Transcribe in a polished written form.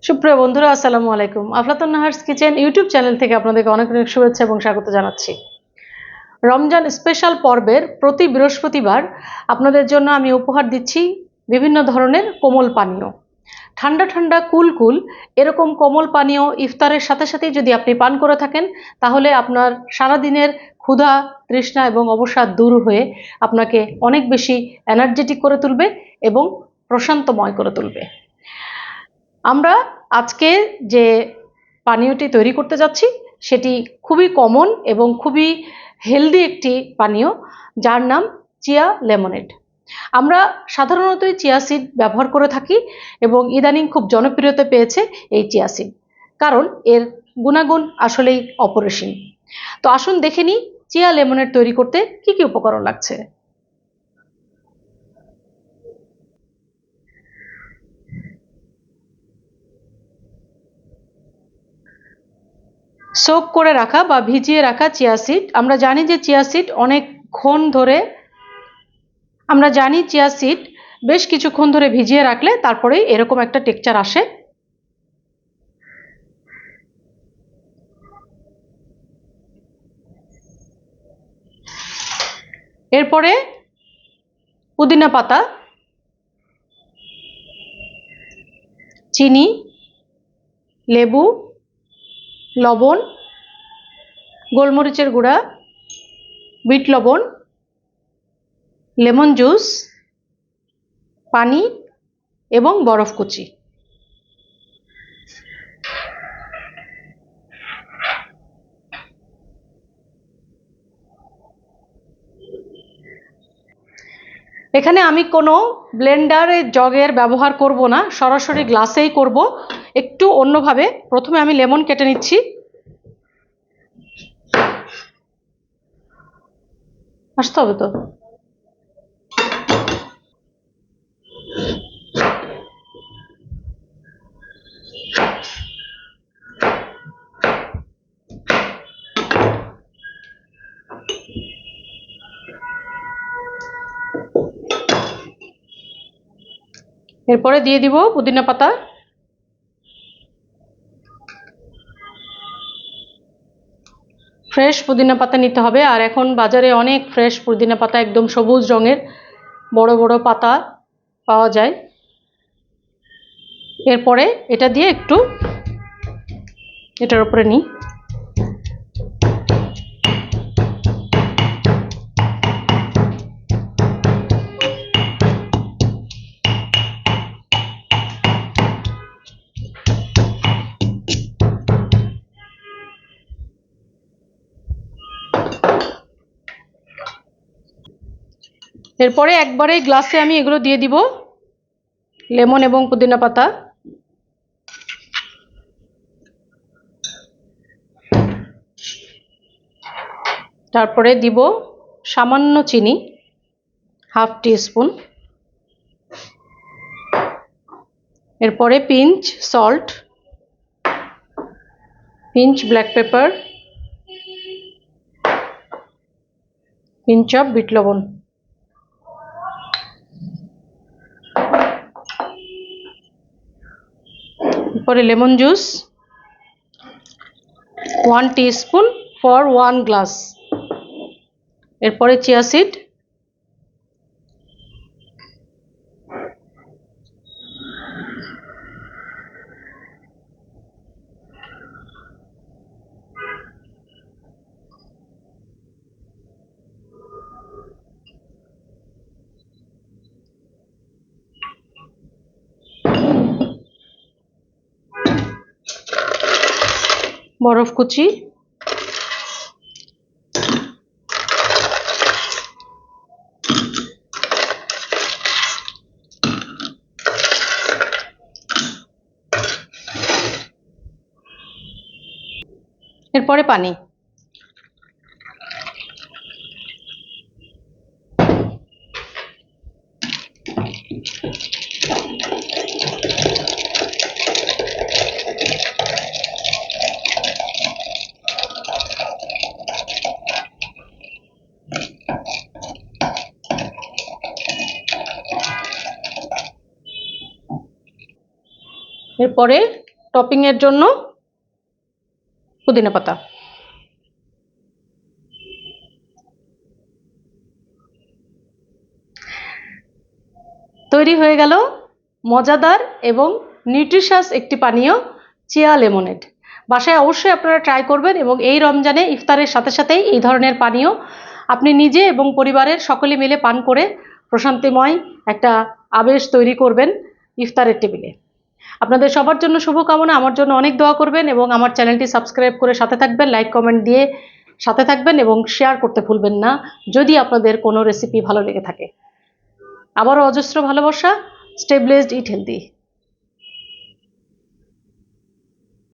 সুপ্রিয় বন্ধুরা, আসসালামু আলাইকুম। আফলাতুন নাহার্স কিচেন ইউটিউব চ্যানেল থেকে আপনাদেরকে অনেক অনেক শুভেচ্ছা এবং স্বাগত জানাচ্ছি। রমজান স্পেশাল পর্বের প্রতি বৃহস্পতিবার আপনাদের জন্য আমি উপহার দিচ্ছি বিভিন্ন ধরনের কোমল পানীয়। ঠান্ডা ঠান্ডা কুল কুল এরকম কোমল পানীয় ইফতারের সাথে সাথেই যদি আপনি পান করে থাকেন, তাহলে আপনার সারাদিনের ক্ষুধা, তৃষ্ণা এবং অবসাদ দূর হয়ে আপনাকে অনেক বেশি এনার্জেটিক করে তুলবে এবং প্রশান্তময় করে তুলবে। আমরা আজকে যে পানীয়টি তৈরি করতে যাচ্ছি সেটি খুবই কমন এবং খুবই হেলদি একটি পানীয়, যার নাম চিয়া লেমনেড। আমরা সাধারণতই চিয়া সিড ব্যবহার করে থাকি এবং ইদানিং খুব জনপ্রিয়তা পেয়েছে এই চিয়া সিড, কারণ এর গুণাগুণ আসলেই অপরিসীম। তো আসুন দেখে নিই চিয়া লেমনেড তৈরি করতে কি কি উপকরণ লাগছে। সোক করে রাখা বা ভিজিয়ে রাখা চিয়া সিড। আমরা জানি যে চিয়া সিড বেশ কিছুক্ষণ ধরে ভিজিয়ে রাখলে তারপরেই এরকম একটা টেক্সচার আসে। এরপরে পুদিনা পাতা, চিনি, লেবু, লবণ, গোলমরিচের গুঁড়া, বিট লবণ, লেমন জুস, পানি এবং বরফ কুচি। এখানে আমি কোনো ব্লেন্ডারের জগের ব্যবহার করব না, সরাসরি গ্লাসেই করব। একটু অন্যভাবে প্রথমে আমি লেমন কেটে নিচ্ছি। আসতে হবে তো। এরপরে দিয়ে দিব পুদিনা পাতা, ফ্রেশ পুদিনা পাতা নিতে হবে। আর এখন বাজারে অনেক ফ্রেশ পুদিনা পাতা, একদম সবুজ রঙের বড় বড় পাতা পাওয়া যায়। এরপরে এটা দিয়ে একটু এটার উপরে নিই। এরপরে একবারে গ্লাসে আমি এগুলো দিয়ে দিব, লেমন এবং পুদিনা পাতা। তারপরে দিব সামান্য চিনি, হাফ টিস্পুন। এরপরে pinch salt, pinch black pepper, pinch of বিট লবণ। এরপরে lemon juice 1 teaspoon for 1 glass. এরপরে চিয়া সিড, বরফ কুচি, এরপরে পানি। এরপরে টপিংয়ের জন্য পুদিনা পাতা। তৈরি হয়ে গেল মজাদার এবং নিউট্রিশাস একটি পানীয় চিয়া লেমনেড। বাসায় অবশ্যই আপনারা ট্রাই করবেন এবং এই রমজানে ইফতারের সাথে সাথেই এই ধরনের পানীয় আপনি নিজে এবং পরিবারের সকলে মিলে পান করে প্রশান্তিময় একটা আবেশ তৈরি করবেন ইফতারের টেবিলে। আপনাদের সবার জন্য শুভকামনা, আমার জন্য অনেক দোয়া করবেন এবং আমার চ্যানেলটি সাবস্ক্রাইব করে সাথে থাকবেন, লাইক কমেন্ট দিয়ে সাথে থাকবেন এবং শেয়ার করতে ভুলবেন না যদি আপনাদের কোনো রেসিপি ভালো লেগে থাকে। আবারও অজস্র ভালোবাসা। স্টে ব্লেসড, ইট হেলদি।